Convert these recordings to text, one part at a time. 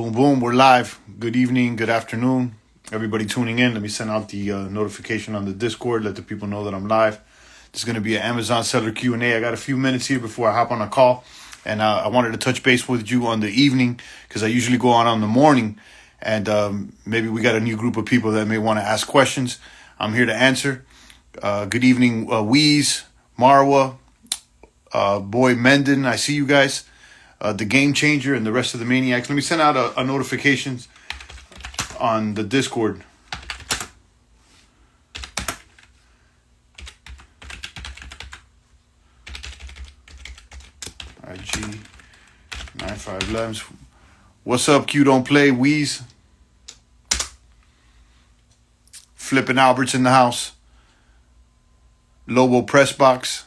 Boom, boom, we're live. Good evening, good afternoon. Everybody tuning in. Let me send out the notification on the Discord. Let the people know that I'm live. This is going to be an Amazon seller Q&A. I got a few minutes here before I hop on a call. And I wanted to touch base with you on the evening because I usually go on the morning. And maybe we got a new group of people that may want to ask questions. I'm here to answer. Good evening, Weeze, Marwa, Boy Menden. I see you guys. The Game Changer and the rest of the Maniacs. Let me send out a notifications on the Discord. IG 95 Lems. What's up, Q Don't Play, Weeze? Flipping Albert's in the house. Lobo Press Box.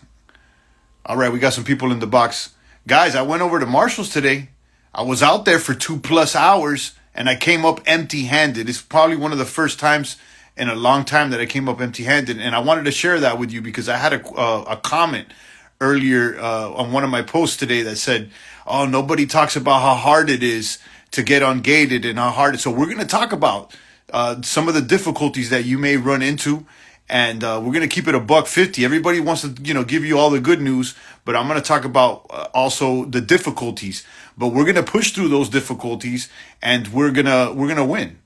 All right, we got some people in the box. Guys, I went over to Marshall's today. I was out there for 2+ hours, and I came up empty-handed. It's probably one of the first times in a long time that I came up empty-handed, and I wanted to share that with you because I had a comment earlier on one of my posts today that said, oh, nobody talks about how hard it is to get ungated and how hard it is. So we're going to talk about some of the difficulties that you may run into. And we're going to keep it $150. Everybody wants to, give you all the good news, but I'm going to talk about also the difficulties. But we're going to push through those difficulties, and we're gonna win.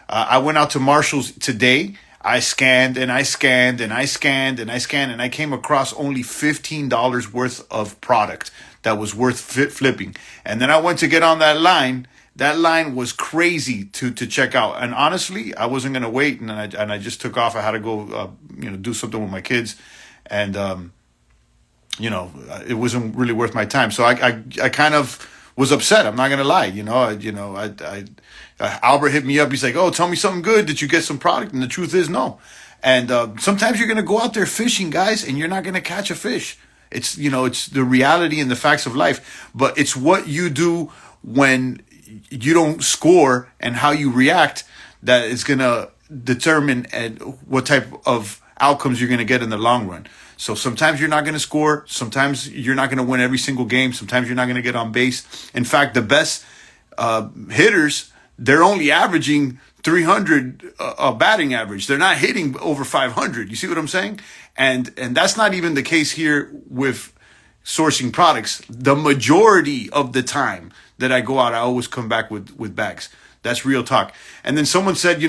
I went out to Marshall's today. I scanned and I scanned and I scanned and I scanned, and I came across only $15 worth of product that was worth flipping. And then I went to get on that line. That line was crazy to check out. And honestly, I wasn't going to wait. And I just took off. I had to go, do something with my kids. And, it wasn't really worth my time. So I kind of was upset. I'm not going to lie. Albert hit me up. He's like, oh, tell me something good. Did you get some product? And the truth is no. And sometimes you're going to go out there fishing, guys, and you're not going to catch a fish. It's, it's the reality and the facts of life. But it's what you do when you don't score and how you react that is going to determine what type of outcomes you're going to get in the long run. So sometimes you're not going to score. Sometimes you're not going to win every single game. Sometimes you're not going to get on base. In fact, the best hitters, they're only averaging 300 batting average. They're not hitting over 500. You see what I'm saying? And that's not even the case here with sourcing products. The majority of the time that I go out, I always come back with bags. That's real talk. And then someone said,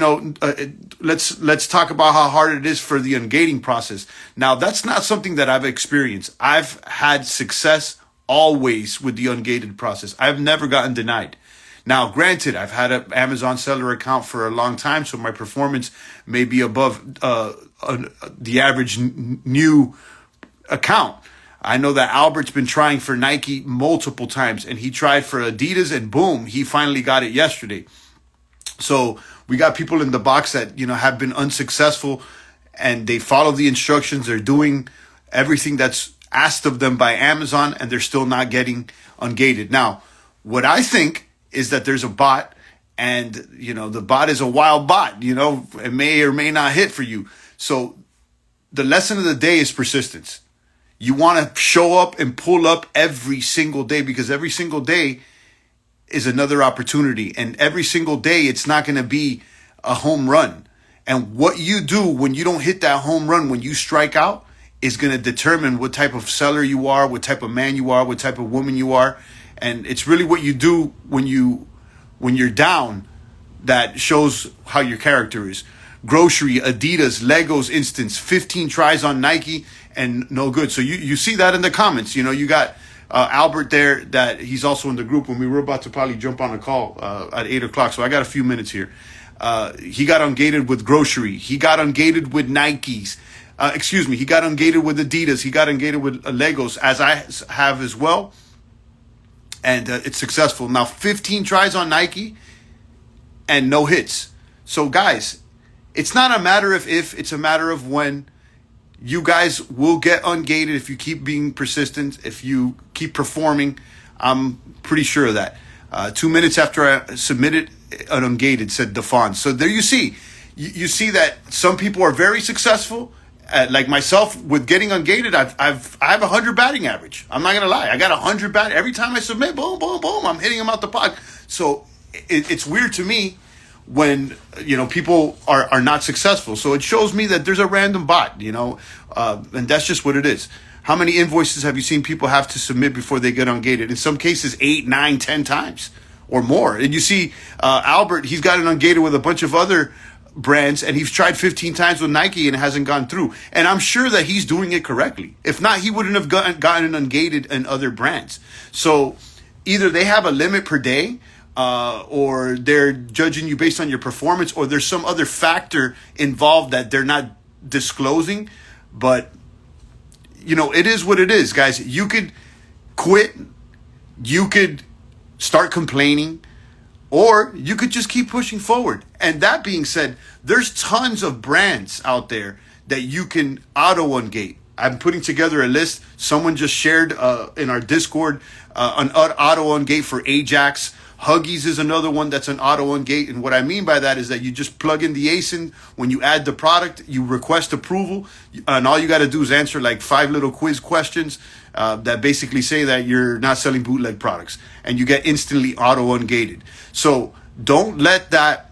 let's talk about how hard it is for the ungating process. Now, that's not something that I've experienced. I've had success always with the ungated process. I've never gotten denied. Now, granted, I've had an Amazon seller account for a long time, so my performance may be above the average new account. I know that Albert's been trying for Nike multiple times, and he tried for Adidas, and boom, he finally got it yesterday. So we got people in the box that, have been unsuccessful, and they follow the instructions. They're doing everything that's asked of them by Amazon, and they're still not getting ungated. Now, what I think is that there's a bot, and, the bot is a wild bot. It may or may not hit for you. So the lesson of the day is persistence. You want to show up and pull up every single day, because every single day is another opportunity. And every single day, it's not going to be a home run. And what you do when you don't hit that home run, when you strike out, is going to determine what type of seller you are, what type of man you are, what type of woman you are. And it's really what you do when you're down that shows how your character is. Grocery, Adidas, Legos instance, 15 tries on Nike and no good. So you see that in the comments. You got Albert there, that he's also in the group, when we were about to probably jump on a call at 8 o'clock. So I got a few minutes here. He got ungated with grocery. He got ungated with Nikes. He got ungated with Adidas. He got ungated with Legos, as I have as well. And it's successful. Now, 15 tries on Nike and no hits. So guys, it's not a matter of if, it's a matter of when. You guys will get ungated if you keep being persistent, if you keep performing. I'm pretty sure of that. 2 minutes after I submitted an ungated, said Defon. So there you see. You see that some people are very successful, like myself, with getting ungated. I have 100 batting average. I'm not going to lie. I got 100 batting. Every time I submit, boom, boom, boom, I'm hitting them out the park. So it's weird to me when people are not successful. So it shows me that there's a random bot, and that's just what it is. How many invoices have you seen people have to submit before they get ungated? In some cases, 8, 9, 10 times or more. And you see Albert, he's got it ungated with a bunch of other brands, and he's tried 15 times with Nike and it hasn't gone through. And I'm sure that he's doing it correctly. If not, he wouldn't have gotten ungated in other brands. So either they have a limit per day, or they're judging you based on your performance, or there's some other factor involved that they're not disclosing. But it is what it is, guys. You could quit, you could start complaining, or you could just keep pushing forward. And that being said, there's tons of brands out there that you can auto-ungate. I'm putting together a list. Someone just shared in our Discord an auto-ungate for Ajax. Huggies is another one that's an auto-ungate. And what I mean by that is that you just plug in the ASIN. When you add the product, you request approval. And all you got to do is answer like 5 little quiz questions that basically say that you're not selling bootleg products. And you get instantly auto-ungated. So don't let that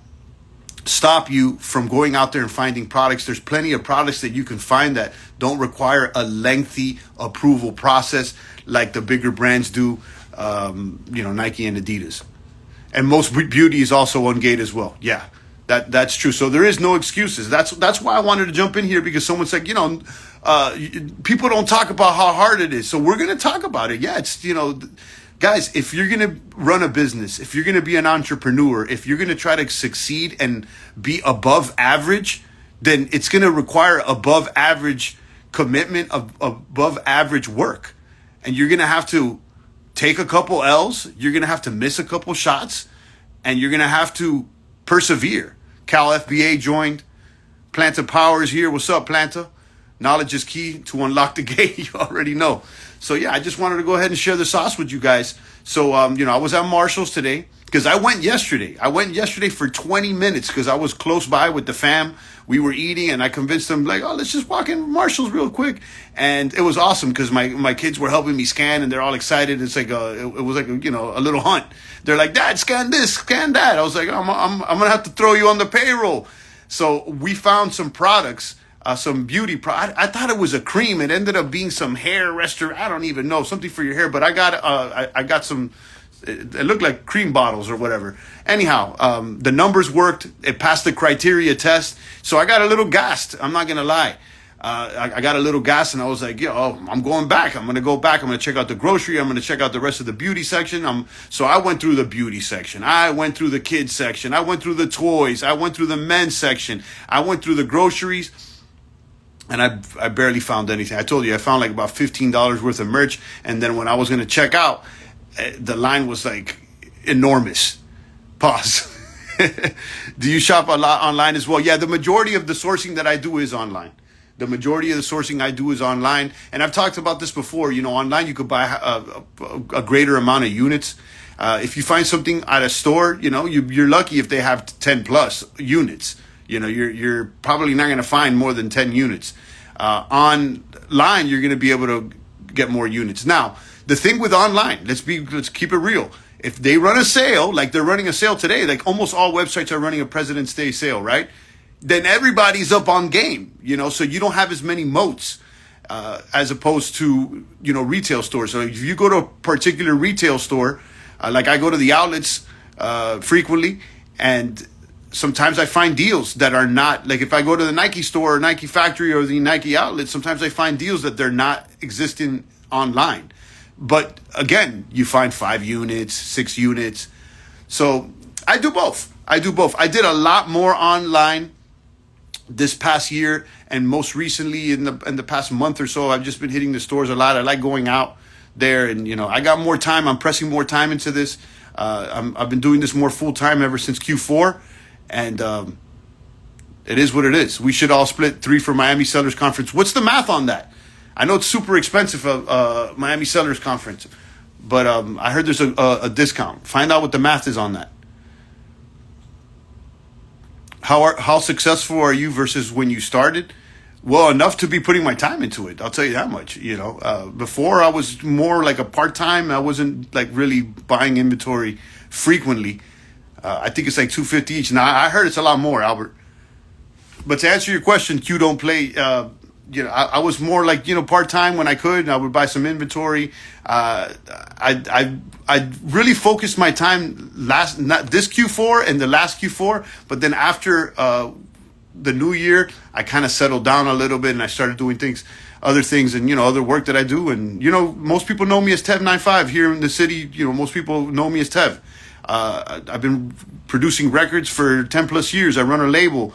stop you from going out there and finding products. There's plenty of products that you can find that don't require a lengthy approval process like the bigger brands do, Nike and Adidas. And most beauty is also ungated as well. Yeah, that's true. So there is no excuses. That's why I wanted to jump in here, because someone said, people don't talk about how hard it is. So we're going to talk about it. Yeah, it's, guys, if you're going to run a business, if you're going to be an entrepreneur, if you're going to try to succeed and be above average, then it's going to require above average commitment, above average work. And you're going to have to take a couple L's. You're going to have to miss a couple shots, and you're going to have to persevere. Cal FBA joined. Planta Power is here. What's up, Planta? Knowledge is key to unlock the gate. You already know. So, yeah, I just wanted to go ahead and share the sauce with you guys. So, I was at Marshall's today because I went yesterday. I went yesterday for 20 minutes because I was close by with the fam. We were eating, and I convinced them, like, let's just walk in Marshall's real quick. And it was awesome because my kids were helping me scan, and they're all excited. It's like it was like a little hunt. They're like, Dad, scan this, scan that. I was like, I'm gonna have to throw you on the payroll. So we found some products, some beauty products. I thought it was a cream. It ended up being some hair restoration. I don't even know, something for your hair. But I got some. It looked like cream bottles or whatever. Anyhow, the numbers worked. It passed the criteria test. So I got a little gassed. I'm not going to lie. I got a little gassed, and I was like, I'm going back. I'm going to go back. I'm going to check out the grocery. I'm going to check out the rest of the beauty section. So I went through the beauty section. I went through the kids section. I went through the toys. I went through the men's section. I went through the groceries. And I barely found anything. I told you, I found like about $15 worth of merch. And then when I was going to check out, the line was like enormous. Pause. Do you shop a lot online as well? Yeah, the majority of the sourcing that I do is online. The majority of the sourcing I do is online. And I've talked about this before. Online, you could buy a greater amount of units. If you find something at a store, you're lucky if they have 10 plus units. You're probably not going to find more than 10 units. Online, you're going to be able to get more units. Now, the thing with online, let's keep it real. If they run a sale, like they're running a sale today, like almost all websites are running a President's Day sale, right? Then everybody's up on game, so you don't have as many moats as opposed to, retail stores. So if you go to a particular retail store, like I go to the outlets frequently, and sometimes I find deals that are not, like if I go to the Nike store or Nike factory or the Nike outlet, sometimes I find deals that they're not existing online. But again, you find 5 units, 6 units. So I do both. I did a lot more online this past year, and most recently in the past month or so, I've just been hitting the stores a lot. I like going out there, and I got more time. I'm pressing more time into this. I've been doing this more full time ever since Q4, and it is what it is. We should all split 3 for Miami Sellers Conference. What's the math on that? I know it's super expensive, Miami Sellers Conference, but I heard there's a discount. Find out what the math is on that. How successful are you versus when you started? Well, enough to be putting my time into it. I'll tell you that much. Before I was more like a part-time. I wasn't like really buying inventory frequently. I think it's like 250 each. Now I heard it's a lot more, Albert. But to answer your question, Q don't play. I was more like part time when I could. I would buy some inventory. I really focused my time not this Q4 and the last Q4, but then after the new year, I kind of settled down a little bit and I started doing other things, and other work that I do. And most people know me as Tev95 here in the city. Most people know me as Tev. I've been producing records for 10 plus years. I run a label.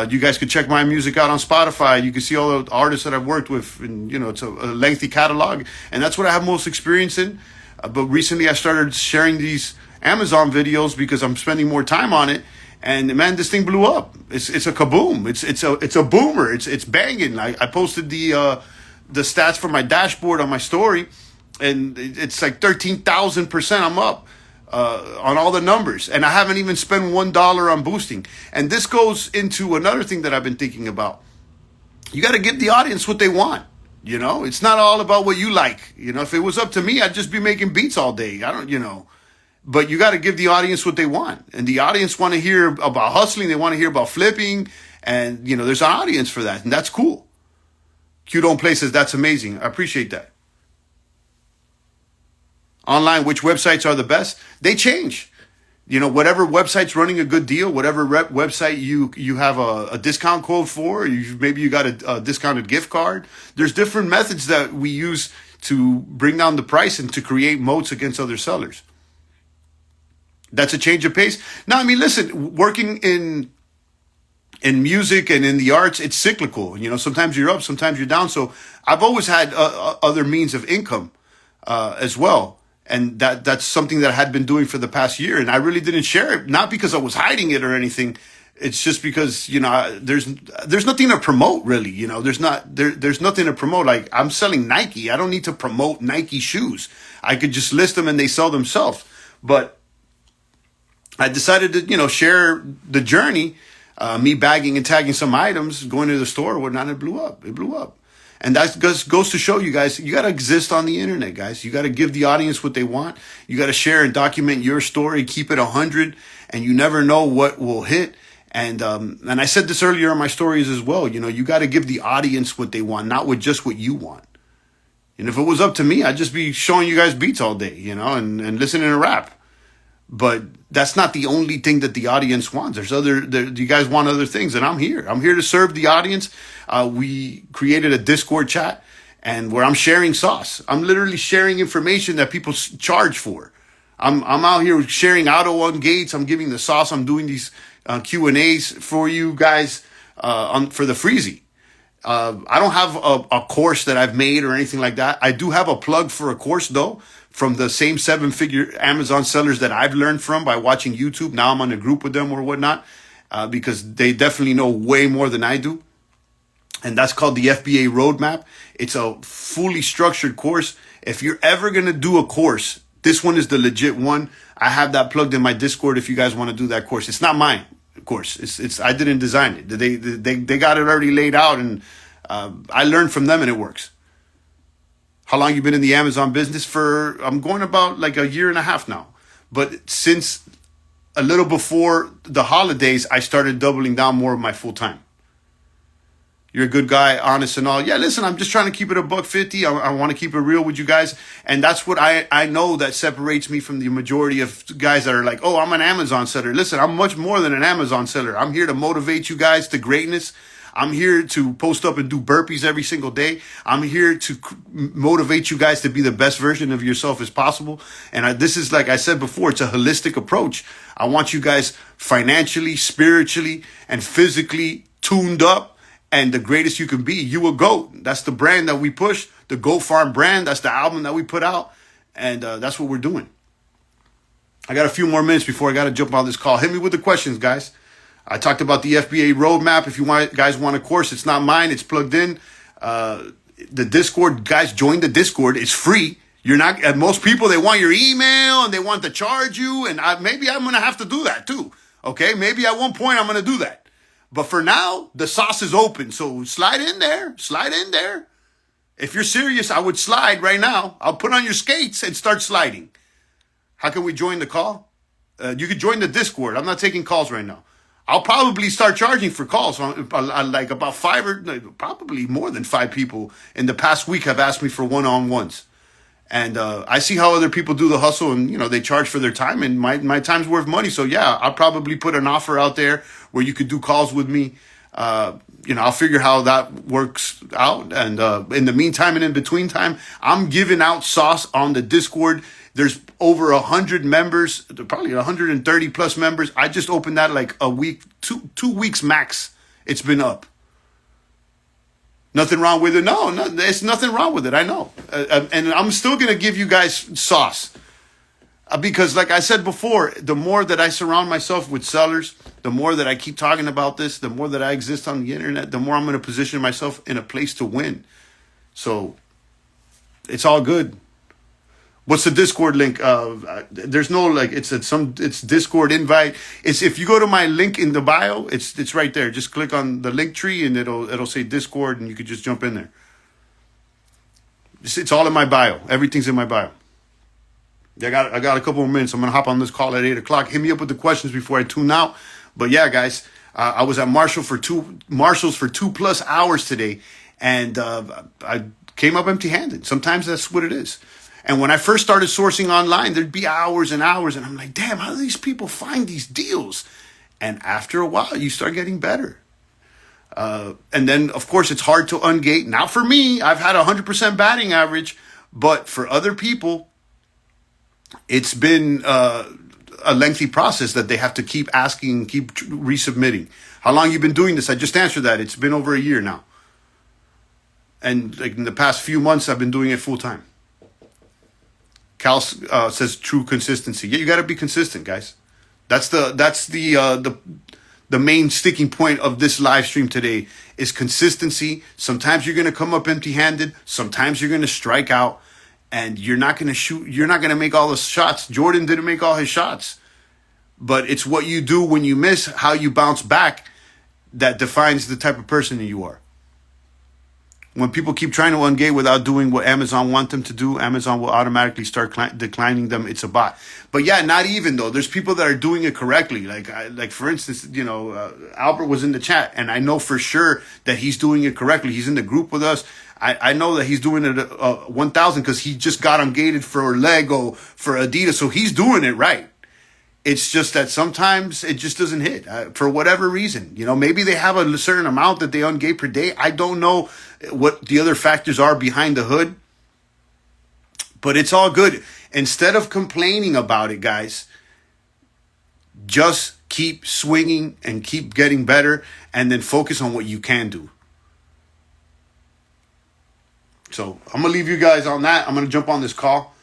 You guys could check my music out on Spotify. You can see all the artists that I've worked with, and it's a lengthy catalog, and that's what I have most experience in. But recently I started sharing these Amazon videos because I'm spending more time on it. And man, this thing blew up. It's a kaboom. It's a boomer. It's banging. I posted the stats for my dashboard on my story, and it's like 13,000% I'm up on all the numbers, and I haven't even spent $1 on boosting. And this goes into another thing that I've been thinking about. You got to give the audience what they want. It's not all about what you like. If it was up to me, I'd just be making beats all day. I don't. But you got to give the audience what they want. And the audience want to hear about hustling. They want to hear about flipping. And, there's an audience for that. And that's cool. Q Don't Play says, that's amazing. I appreciate that. Online, which websites are the best? They change. Whatever website's running a good deal, whatever website you have a discount code for, maybe you got a discounted gift card. There's different methods that we use to bring down the price and to create moats against other sellers. That's a change of pace. Now, listen, working in music and in the arts, it's cyclical. Sometimes you're up, sometimes you're down. So I've always had other means of income as well. And that's something that I had been doing for the past year. And I really didn't share it, not because I was hiding it or anything. It's just because, there's nothing to promote, really. There's nothing to promote. Like, I'm selling Nike. I don't need to promote Nike shoes. I could just list them and they sell themselves. But I decided to, share the journey, me bagging and tagging some items, going to the store or whatnot, and it blew up. It blew up. And that goes to show you guys, you got to exist on the internet, guys. You got to give the audience what they want. You got to share and document your story, keep it 100, and you never know what will hit. And I said this earlier in my stories as well. You got to give the audience what they want, not just what you want. And if it was up to me, I'd just be showing you guys beats all day, and listening to rap. But that's not the only thing that the audience wants. You guys want other things, and I'm here. I'm here to serve the audience. We created a Discord chat, and where I'm sharing sauce. I'm literally sharing information that people charge for. I'm out here sharing AutoOne gates. I'm giving the sauce. I'm doing these Q&As for you guys for the Freezy. I don't have a course that I've made or anything like that. I do have a plug for a course, though, from the same 7-figure Amazon sellers that I've learned from by watching YouTube. Now I'm on a group with them or whatnot, because they definitely know way more than I do. And that's called the FBA Roadmap. It's a fully structured course. If you're ever going to do a course, this one is the legit one. I have that plugged in my Discord if you guys want to do that course. It's not mine, of course. It's I didn't design it. They got it already laid out, and I learned from them, and it works. How long you been in the Amazon business? I'm going about like a year and a half now. But since a little before the holidays, I started doubling down more of my full time. You're a good guy, honest and all. Yeah, listen, I'm just trying to keep it $150. I want to keep it real with you guys. And that's what I know that separates me from the majority of guys that are like, oh, I'm an Amazon seller. Listen, I'm much more than an Amazon seller. I'm here to motivate you guys to greatness. I'm here to post up and do burpees every single day. I'm here to motivate you guys to be the best version of yourself as possible. And this is, like I said before, it's a holistic approach. I want you guys financially, spiritually, and physically tuned up and the greatest you can be. You a GOAT. That's the brand that we push, the Goat Farm brand. That's the album that we put out. And that's what we're doing. I got a few more minutes before I got to jump on this call. Hit me with the questions, guys. I talked about the FBA roadmap. If you guys want a course, it's not mine. It's plugged in. The Discord, guys, join the Discord. It's free. You're not. Most people, they want your email and they want to charge you. And maybe I'm gonna have to do that too. Okay, maybe at one point I'm gonna do that. But for now, the sauce is open. So slide in there. Slide in there. If you're serious, I would slide right now. I'll put on your skates and start sliding. How can we join the call? You could join the Discord. I'm not taking calls right now. I'll probably start charging for calls. Like about five or probably more than five people in the past week have asked me for one-on-ones. And I see how other people do the hustle, and they charge for their time, and my time's worth money. So yeah, I'll probably put an offer out there where you could do calls with me. I'll figure how that works out. And in the meantime and in between time, I'm giving out sauce on the Discord. There's over 100 members, probably 130 plus members. I just opened that like a week, 2 weeks max. It's been up. Nothing wrong with it. No, there's nothing wrong with it. I know. And I'm still going to give you guys sauce. Because like I said before, the more that I surround myself with sellers, the more that I keep talking about this, the more that I exist on the internet, the more I'm going to position myself in a place to win. So it's all good. What's the Discord link? There's no it's Discord invite. It's if you go to my link in the bio, it's right there. Just click on the link tree and it'll say Discord, and you could just jump in there. It's all in my bio. Everything's in my bio. I got a couple more minutes. I'm gonna hop on this call at 8:00. Hit me up with the questions before I tune out. But yeah, guys, I was at Marshall's for 2+ hours today, and I came up empty-handed. Sometimes that's what it is. And when I first started sourcing online, there'd be hours and hours, and I'm like, damn, how do these people find these deals? And after a while, you start getting better. And then, of course, it's hard to ungate. Now, for me, I've had 100% batting average, but for other people, it's been a lengthy process that they have to keep asking, keep resubmitting. How long you been doing this? I just answered that. It's been over a year now. And like in the past few months, I've been doing it full time. Cal says true consistency. Yeah, you got to be consistent, guys. That's the main sticking point of this live stream today is consistency. Sometimes you're going to come up empty-handed. Sometimes you're going to strike out, and you're not going to shoot. You're not going to make all the shots. Jordan didn't make all his shots, but it's what you do when you miss, how you bounce back, that defines the type of person that you are. When people keep trying to ungate without doing what Amazon want them to do, Amazon will automatically start declining them. It's a bot. But yeah, not even though. There's people that are doing it correctly. Like for instance, Albert was in the chat, and I know for sure that he's doing it correctly. He's in the group with us. I know that he's doing it 1,000 because he just got ungated for Lego, for Adidas. So he's doing it right. It's just that sometimes it just doesn't hit for whatever reason. Maybe they have a certain amount that they ungate per day. I don't know what the other factors are behind the hood, but it's all good. Instead of complaining about it, guys, just keep swinging and keep getting better, and then focus on what you can do. So I'm going to leave you guys on that. I'm going to jump on this call.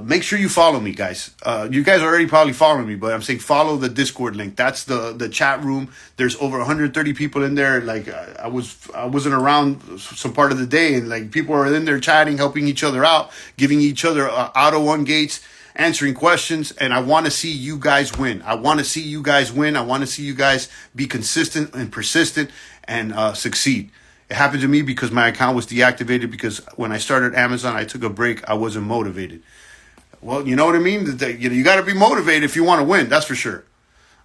Make sure you follow me, guys. You guys are already probably following me, but I'm saying follow the Discord link. That's the chat room. There's over 130 people in there. Like I wasn't around some part of the day, and like people are in there chatting, helping each other out, giving each other auto ungates, answering questions. And I want to see you guys win. I want to see you guys win. I want to see you guys be consistent and persistent and succeed. It happened to me because my account was deactivated because when I started Amazon, I took a break. I wasn't motivated. Well, you know what I mean? You got to be motivated if you want to win. That's for sure.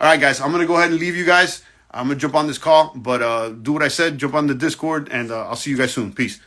All right, guys. I'm going to go ahead and leave you guys. I'm going to jump on this call. But do what I said. Jump on the Discord. And I'll see you guys soon. Peace.